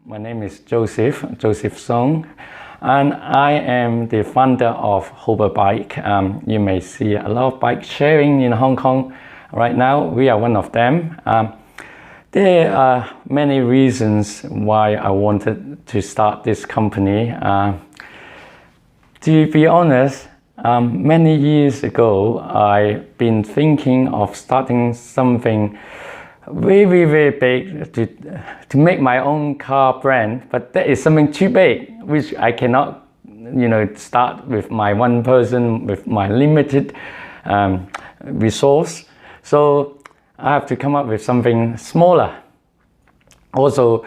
My name is Joseph Song, and I am the founder of HobaBike. You may see a lot of bike sharing in Hong Kong right now. We are one of them. There are many reasons why I wanted to start this company. To be honest, many years ago, I've been thinking of starting something very big to make my own car brand, but that is something too big, which I cannot, start with my one person, with my limited resource. So I have to come up with something smaller. Also,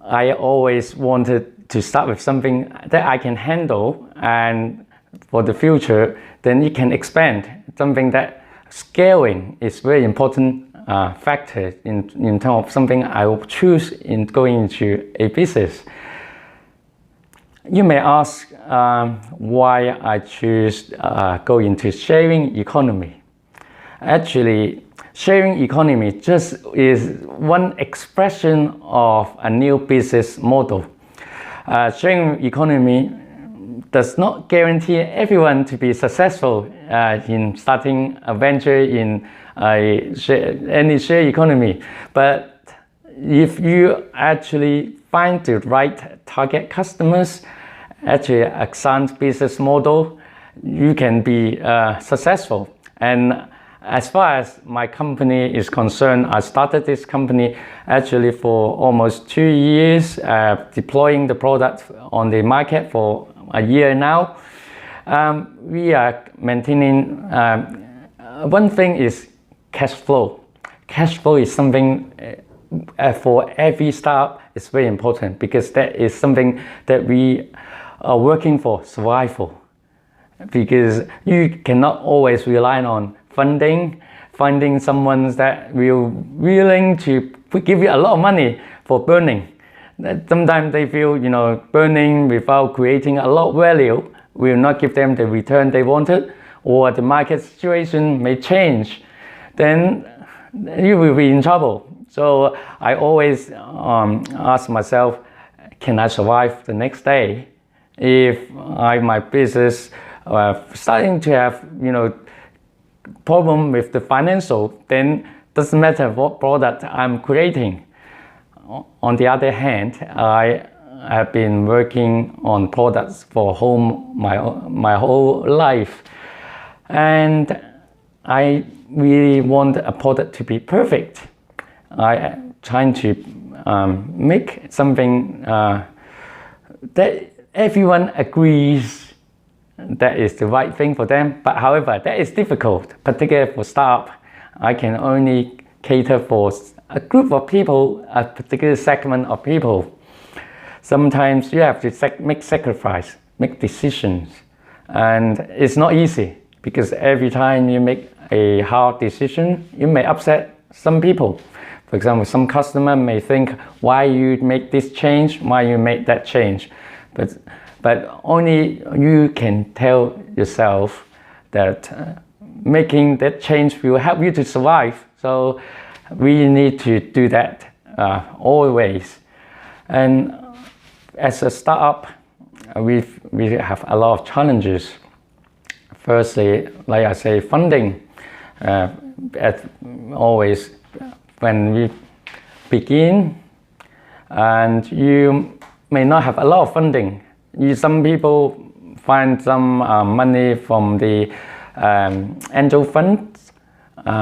I always wanted to start with something that I can handle, and for the future, then it can expand. Something that scaling is very important factor in terms of something I will choose in going into a business. You may ask why I choose go into sharing economy. Actually, sharing economy just is one expression of a new business model. Sharing economy does not guarantee everyone to be successful in starting a venture in any share economy. But if you actually find the right target customers, actually a sound business model, you can be successful. And as far as my company is concerned, I started this company actually for almost 2 years, deploying the product on the market for a year now. We are maintaining, one thing is cash flow. Cash flow is something for every startup is very important, because that is something that we are working for survival. Because you cannot always rely on finding someone that will willing to give you a lot of money for burning. Sometimes they feel, burning without creating a lot of value will not give them the return they wanted, or the market situation may change. Then you will be in trouble. So I always ask myself, can I survive the next day? If my business starting to have, problem with the financial, then doesn't matter what product I'm creating. On the other hand, I have been working on products for home my whole life, and I really want a product to be perfect. I am trying to make something that everyone agrees that is the right thing for them. But however, that is difficult, particularly for startup. I can only cater for a group of people, a particular segment of people. Sometimes you have to make sacrifice, make decisions, and it's not easy, because every time you make a hard decision, you may upset some people. For example, some customer may think, why you make this change, why you make that change. But only you can tell yourself that making that change will help you to survive. So we need to do that always. And as a startup, we have a lot of challenges. Firstly, like I say, funding. Always when we begin, and you may not have a lot of funding. Some people find some money from the angel funds.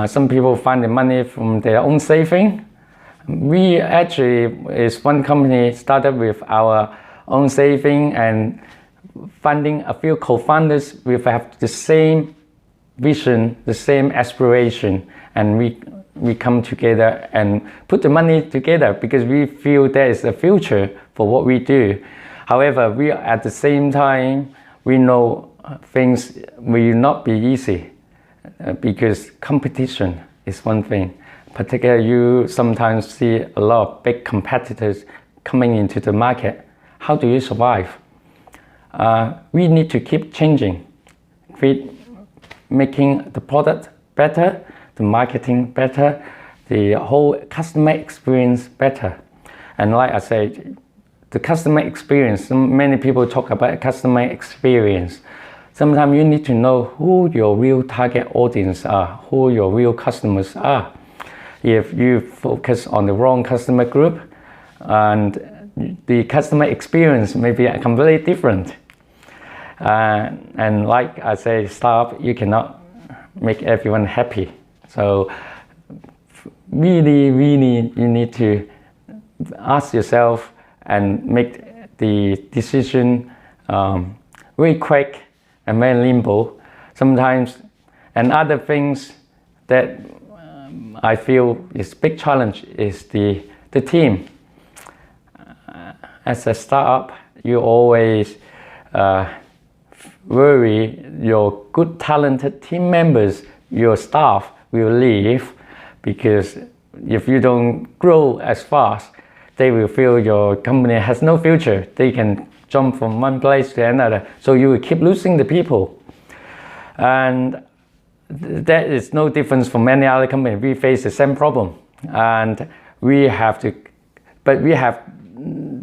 Some people find the money from their own saving. We actually is one company started with our own saving and funding a few co-founders. We have the same vision, the same aspiration, and we come together and put the money together because we feel there is a future for what we do. However, we at the same time, we know things will not be easy because competition is one thing. Particularly, you sometimes see a lot of big competitors coming into the market. How do you survive? We need to keep changing, making the product better, the marketing better, the whole customer experience better. And like I said, the customer experience. Many people talk about customer experience. Sometimes you need to know who your real target audience are, who your real customers are. If you focus on the wrong customer group, and the customer experience may be completely different. And like I say, startup, you cannot make everyone happy. So really, you need to ask yourself and make the decision very quick and very nimble. Sometimes, and other things that I feel is big challenge is the team. As a startup, you always worry your good talented team members, your staff will leave, because if you don't grow as fast, they will feel your company has no future. They can jump from one place to another, so you will keep losing the people. And that is no difference from any other company. We face the same problem, and we have to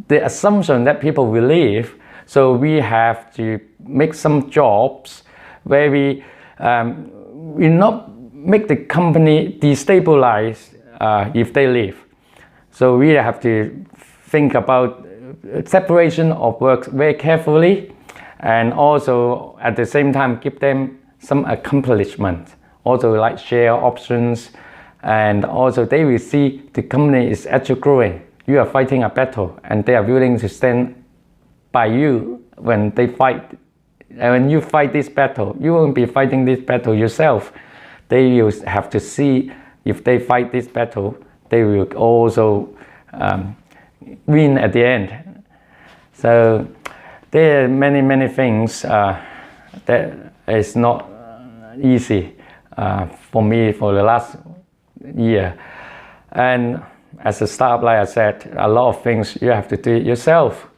the assumption that people will leave, so we have to make some jobs where we not make the company destabilize if they leave. So we have to think about separation of work very carefully, and also at the same time give them some accomplishment, also like share options, and also they will see the company is actually growing. You are fighting a battle, and they are willing to stand by you when they fight. And when you fight this battle, you won't be fighting this battle yourself. They will have to see if they fight this battle, they will also win at the end. So there are many things that is not easy for me for the last year. And as a startup, like I said, a lot of things you have to do it yourself.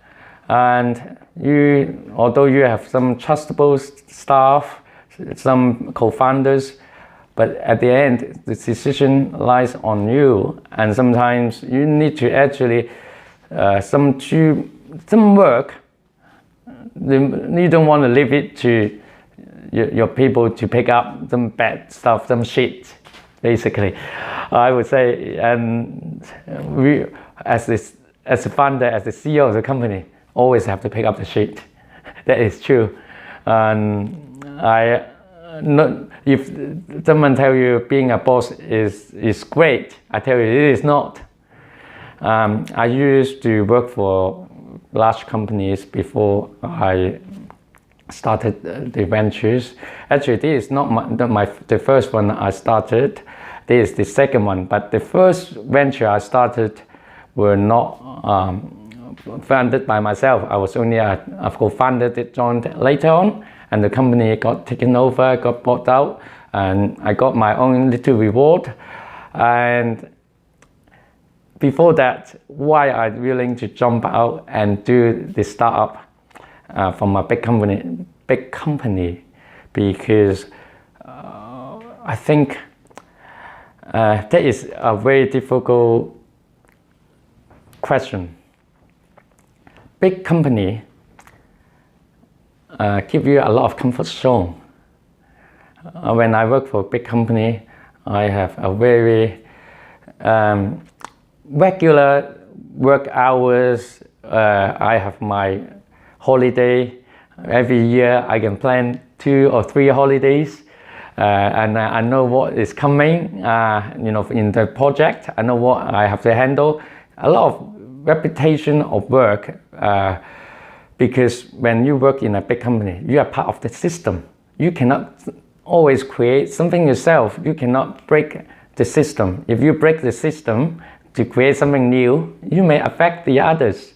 And although you have some trustable staff, some co-founders, but at the end, the decision lies on you. And sometimes you need to actually, some work, you don't want to leave it to your people to pick up some bad stuff, some shit, basically. I would say, and we, as a founder, as the CEO of the company, always have to pick up the shit. That is true. And if someone tell you being a boss is great, I tell you it is not. I used to work for large companies before I started the ventures. Actually, this is not the first one I started. This is the second one, but the first venture I started were not funded by myself. I was only a co-founder that joined later on, and the company got taken over, got bought out, and I got my own little reward. And before that, why I'm willing to jump out and do the startup from a big company, because I think that is a very difficult question. Big company give you a lot of comfort zone. When I work for a big company, I have a very regular work hours. I have my holiday. Every year I can plan 2 or 3 holidays, and I know what is coming, in the project. I know what I have to handle. A lot of reputation of work, because when you work in a big company, you are part of the system. You cannot always create something yourself. You cannot break the system. If you break the system to create something new, you may affect the others.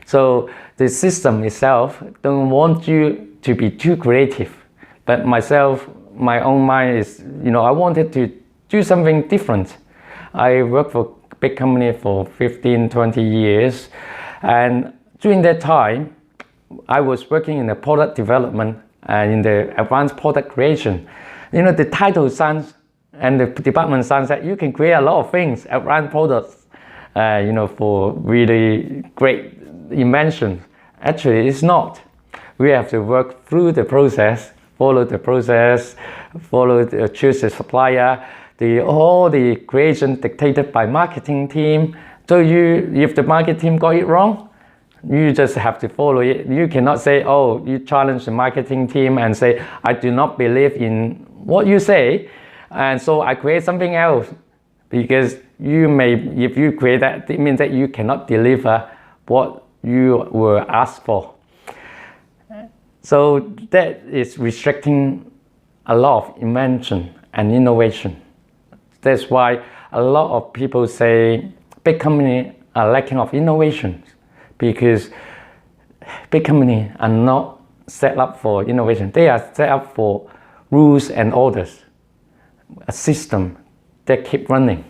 So the system itself don't want you to be too creative. But myself, my own mind is, I wanted to do something different. I worked for a big company for 15, 20 years. And during that time, I was working in the product development and in the advanced product creation. The title sounds and the department sounds that you can create a lot of things, advanced products. for really great inventions. Actually, it's not. We have to work through the process, follow the process, choose the supplier, all the creation dictated by marketing team. So if the marketing team got it wrong, you just have to follow it. You cannot say, oh, you challenge the marketing team and say, I do not believe in what you say, and so I create something else. Because if you create that, it means that you cannot deliver what you were asked for. So that is restricting a lot of invention and innovation. That's why a lot of people say big companies are lacking of innovation, because big companies are not set up for innovation. They are set up for rules and orders, a system that keep running.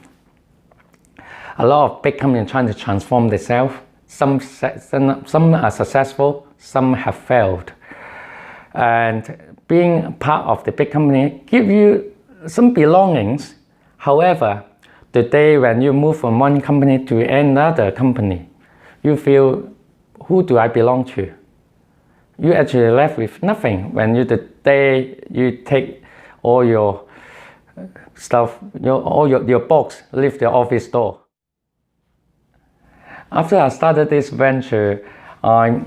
A lot of big companies trying to transform themselves. Some are successful, some have failed. And being part of the big company give you some belongings. However, the day when you move from one company to another company, you feel, who do I belong to? You actually left with nothing when the day you take all your stuff, your box, leave the office door. After I started this venture, I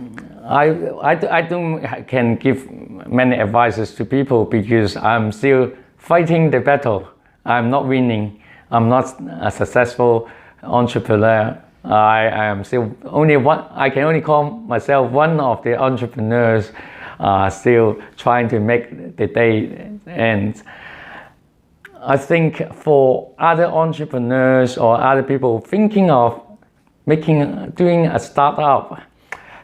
can give many advices to people, because I'm still fighting the battle. I'm not winning. I'm not a successful entrepreneur. I am still only one. I can only call myself one of the entrepreneurs still trying to make the day end. I think for other entrepreneurs or other people thinking of doing a startup,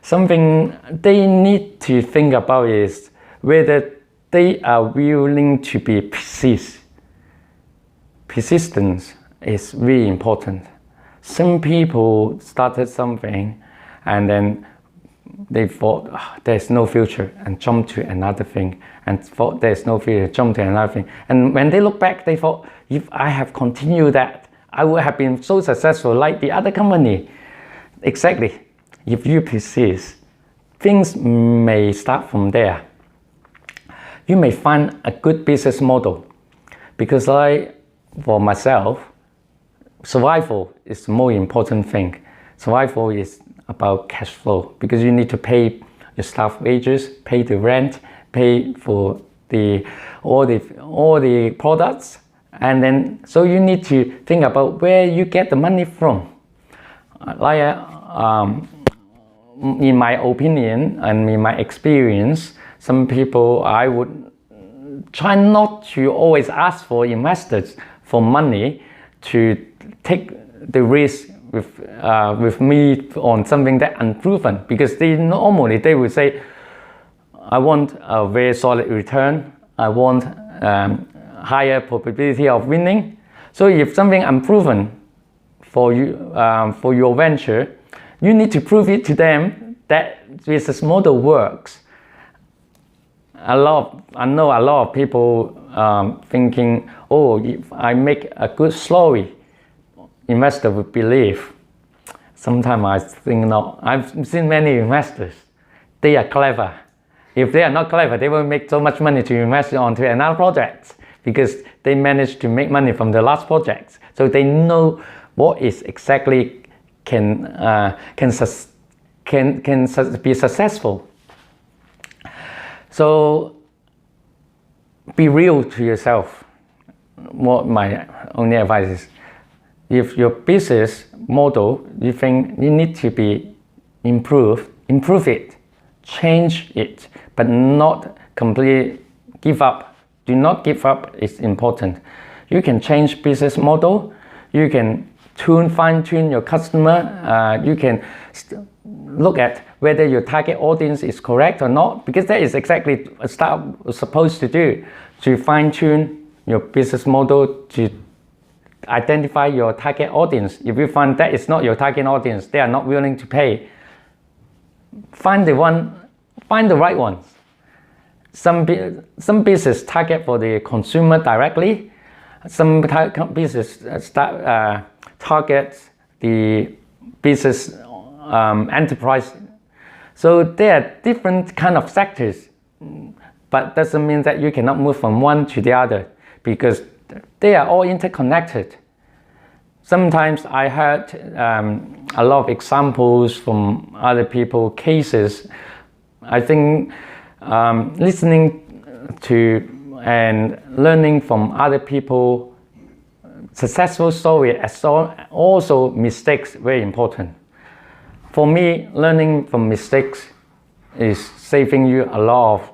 something they need to think about is whether they are willing to be persist. Persistence is really important. Some people started something and then they thought, there's no future, and jumped to another thing, and thought there's no future, jumped to another thing. And when they look back, they thought, if I have continued that, I would have been so successful like the other company. Exactly. If you persist, things may start from there. You may find a good business model, because for myself, survival is the most important thing. Survival is about cash flow, because you need to pay your staff wages, pay the rent, pay for all the products, and then so you need to think about where you get the money from. In my opinion and in my experience, some people, I would try not to always ask for investors for money to take the risk with me on something that unproven, because normally they would say, I want a very solid return, I want higher probability of winning. So if something unproven for your venture, you need to prove it to them that business model works. I know a lot of people thinking, oh, if I make a good story, investor would believe. Sometimes I think no. I've seen many investors. They are clever. If they are not clever, they won't make so much money to invest onto another project, because they managed to make money from the last project. So they know what is exactly can be successful. So be real to yourself. What my only advice is, if your business model you think you need to be improve it, change it, but not completely give up. Do not give up is important. You can change business model, you can fine-tune your customer, you can look at whether your target audience is correct or not, because that is exactly a startup is supposed to do, to fine-tune your business model, to identify your target audience. If you find that is not your target audience, they are not willing to pay, find the right ones. Some business target for the consumer directly, some business targets the business enterprise. So there are different kind of sectors, but doesn't mean that you cannot move from one to the other because they are all interconnected. Sometimes I heard a lot of examples from other people, cases. I think listening to and learning from other people successful story as also mistakes very important. For me, learning from mistakes is saving you a lot of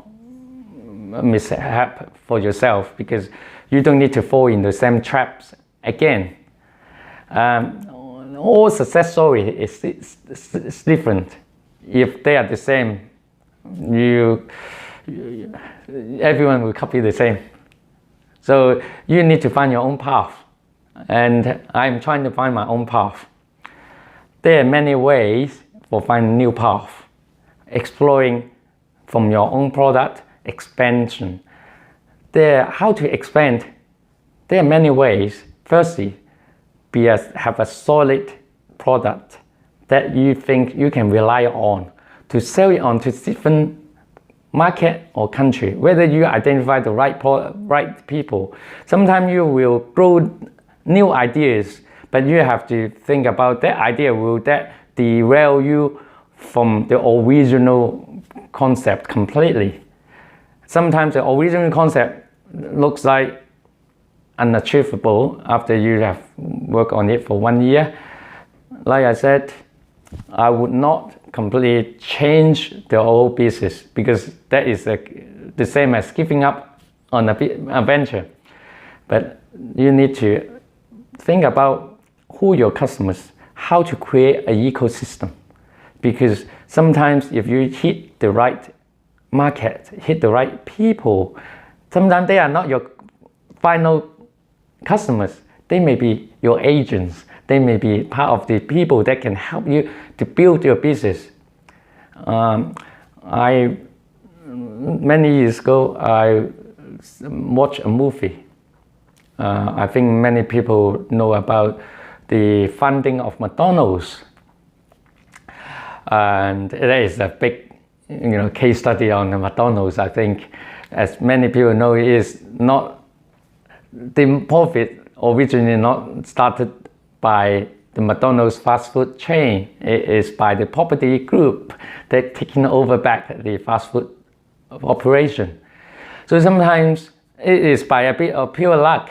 mishap for yourself because you don't need to fall in the same traps again. All success story is different. If they are the same, everyone will copy the same. So you need to find your own path, and I'm trying to find my own path. There are many ways for finding new path, exploring from your own product, expansion. How to expand, there are many ways. Firstly, have a solid product that you think you can rely on to sell it on to different market or country, whether you identify the right people. Sometimes you will grow new ideas, but you have to think about that idea, will that derail you from the original concept completely. Sometimes the original concept looks like unachievable after you have worked on it for 1 year. Like I said, I would not completely change the whole business because that is the same as giving up on a venture. But you need to think about who your customers, how to create an ecosystem. Because sometimes if you hit the right market, hit the right people, sometimes they are not your final customers. They may be your agents. They may be part of the people that can help you to build your business. Many years ago, I watched a movie. I think many people know about the funding of McDonald's. And there is a big case study on the McDonald's. I think, as many people know, it is not the profit originally not started by the McDonald's fast food chain. It is by the property group that taking over back the fast food operation. So sometimes it is by a bit of pure luck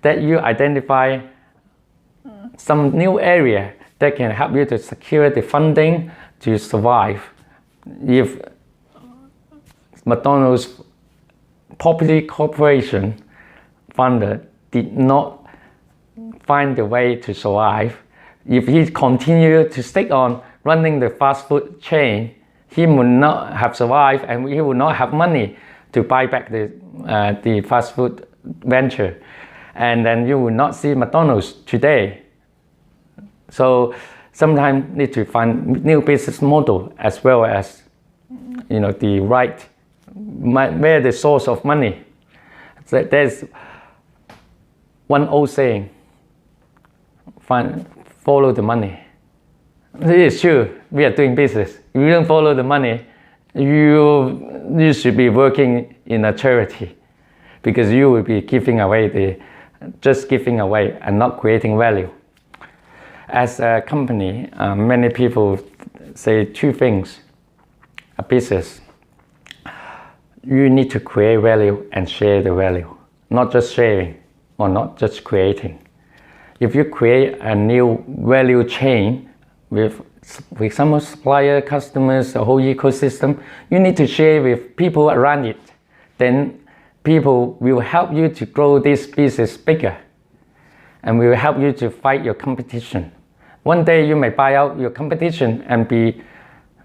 that you identify some new area that can help you to secure the funding to survive. If McDonald's property corporation founder did not find the way to survive, if he continued to stick on running the fast food chain, he would not have survived and he would not have money to buy back the fast food venture. And then you will not see McDonald's today. So sometimes need to find new business model as well as the right, where the source of money. So there's one old saying, follow the money. It is true, we are doing business. If you don't follow the money, you should be working in a charity because you will be just giving away and not creating value. As a company, many people say two things. A business, you need to create value and share the value, not just sharing or not just creating. If you create a new value chain with some supplier, customers, the whole ecosystem, you need to share with people around it. Then people will help you to grow this business bigger and will help you to fight your competition. One day you may buy out your competition and be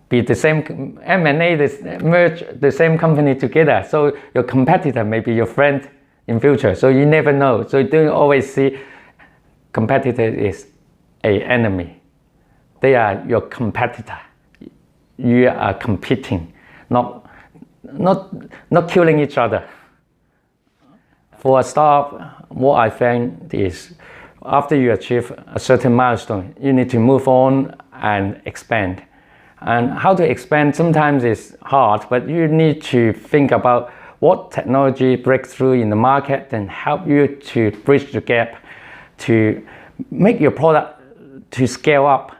the same M&A, merge the same company together. So your competitor may be your friend in future. So you never know. So you don't always see competitor is an enemy. They are your competitor. You are competing, not killing each other. For a startup, what I find is after you achieve a certain milestone, you need to move on and expand. And how to expand sometimes is hard, but you need to think about what technology breakthrough in the market can help you to bridge the gap, to make your product to scale up,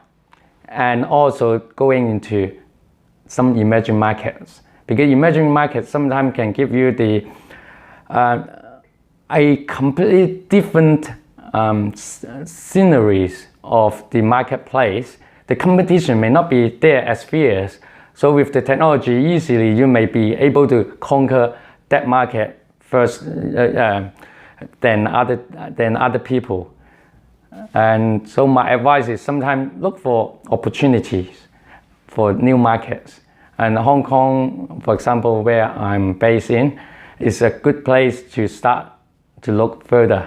and also going into some emerging markets. Because emerging markets sometimes can give you the a completely different sceneries of the marketplace. The competition may not be there as fierce. So with the technology, easily you may be able to conquer that market first than other people. And so my advice is sometimes look for opportunities for new markets. And Hong Kong, for example, where I'm based in, is a good place to start to look further.